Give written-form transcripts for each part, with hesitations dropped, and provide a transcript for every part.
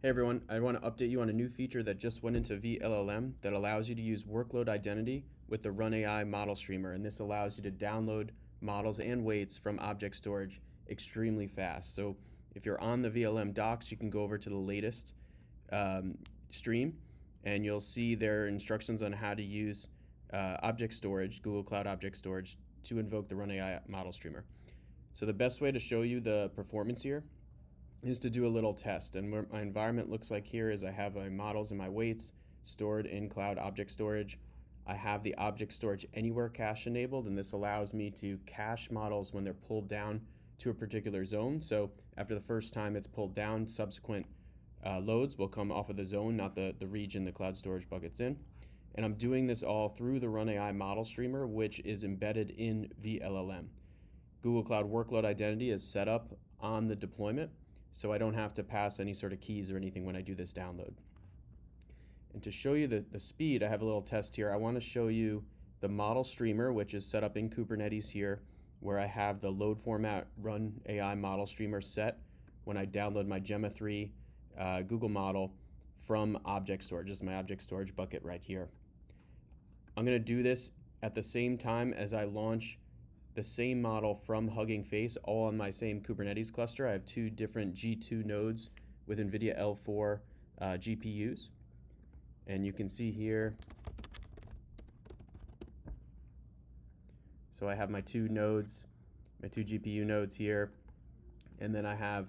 Hey everyone, I want to update you on a new feature that just went into vLLM that allows you to use workload identity with the Run AI model streamer, and this allows you to download models and weights from object storage extremely fast. So if you're on the vLLM docs, you can go over to the latest stream, and you'll see their instructions on how to use object storage, Google Cloud Object Storage, to invoke the Run AI model streamer. So the best way to show you the performance here is to do a little test. And what my environment looks like here is I have my models and my weights stored in Cloud Object Storage. I have the Object Storage Anywhere cache enabled, and this allows me to cache models when they're pulled down to a particular zone. So after the first time it's pulled down, subsequent loads will come off of the zone, not the region the cloud storage bucket's in. And I'm doing this all through the Run AI model streamer, which is embedded in vLLM. Google Cloud Workload Identity is set up on the deployment, so I don't have to pass any sort of keys or anything when I do this download. And to show you the speed, I have a little test here. I want to show you the model streamer, which is set up in Kubernetes here, where I have the load format Run AI model streamer set when I download my Gemma 3 Google model from object storage. This is my object storage bucket right here. I'm going to do this at the same time as I launch the same model from Hugging Face, all on my same Kubernetes cluster. I have two different G2 nodes with NVIDIA L4 GPUs. And you can see here, so I have my two nodes, my two GPU nodes here, and then I have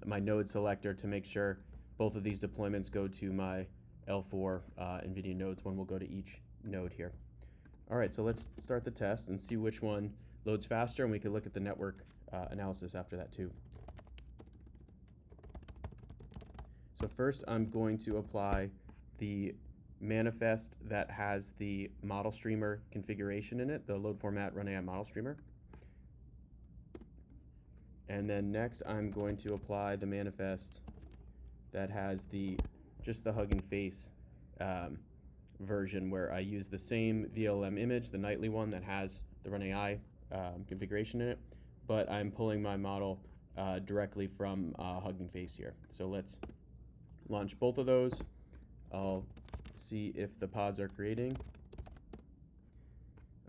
my node selector to make sure both of these deployments go to my L4 NVIDIA nodes. One will go to each node here. All right, so let's start the test and see which one loads faster, and we can look at the network analysis after that too. So first I'm going to apply the manifest that has the model streamer configuration in it, the load format Run AI model streamer. And then next I'm going to apply the manifest that has just the Hugging Face version, where I use the same vLLM image, the nightly one that has the Run AI configuration in it, but I'm pulling my model directly from Hugging Face here. So let's launch both of those. I'll see if the pods are creating.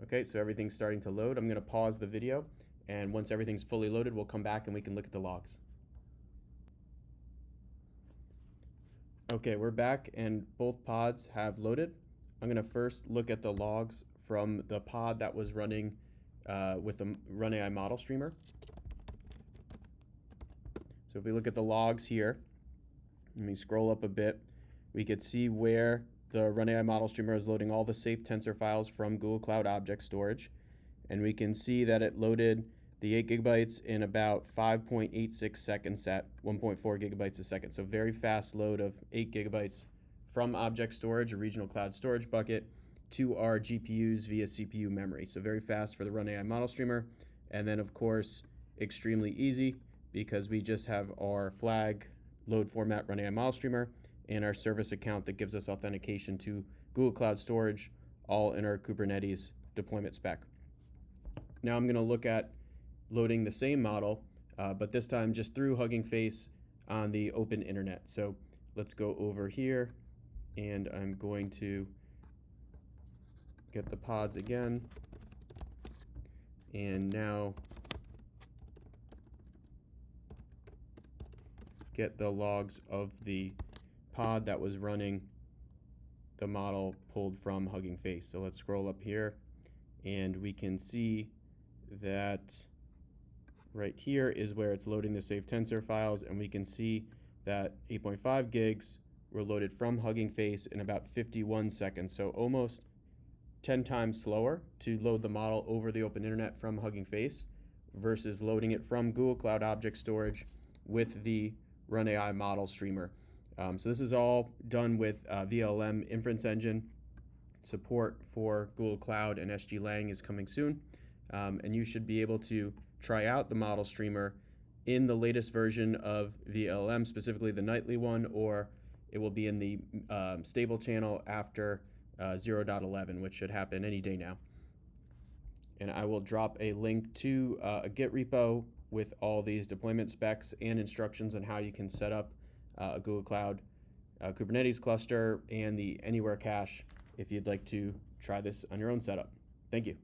Okay, so everything's starting to load. I'm going to pause the video, and once everything's fully loaded, we'll come back and we can look at the logs. Okay, we're back and both pods have loaded. I'm going to first look at the logs from the pod that was running with the Run AI model streamer. So if we look at the logs here, let me scroll up a bit, we could see where the Run AI model streamer is loading all the safe tensor files from Google Cloud Object Storage. And we can see that it loaded the 8 gigabytes in about 5.86 seconds at 1.4 gigabytes a second. So very fast load of 8 gigabytes from object storage, a regional cloud storage bucket, to our GPUs via CPU memory. So very fast for the Run AI model streamer. And then of course, extremely easy because we just have our flag load format Run AI model streamer and our service account that gives us authentication to Google Cloud Storage, all in our Kubernetes deployment spec. Now I'm going to look at loading the same model, but this time just through Hugging Face on the open internet. So let's go over here, and I'm going to get the pods again, and now get the logs of the pod that was running the model pulled from Hugging Face. So let's scroll up here, and we can see that right here is where it's loading the safe tensor files, and we can see that 8.5 gigs were loaded from Hugging Face in about 51 seconds, so almost 10 times slower to load the model over the open internet from Hugging Face versus loading it from Google Cloud Object Storage with the Run AI model streamer. So this is all done with vLLM inference engine. Support for Google Cloud and SGLang is coming soon, and you should be able to try out the model streamer in the latest version of vLLM, specifically the nightly one, or it will be in the stable channel after 0.11, which should happen any day now. And I will drop a link to a Git repo with all these deployment specs and instructions on how you can set up a Google Cloud Kubernetes cluster, and the Anywhere cache if you'd like to try this on your own setup. Thank you.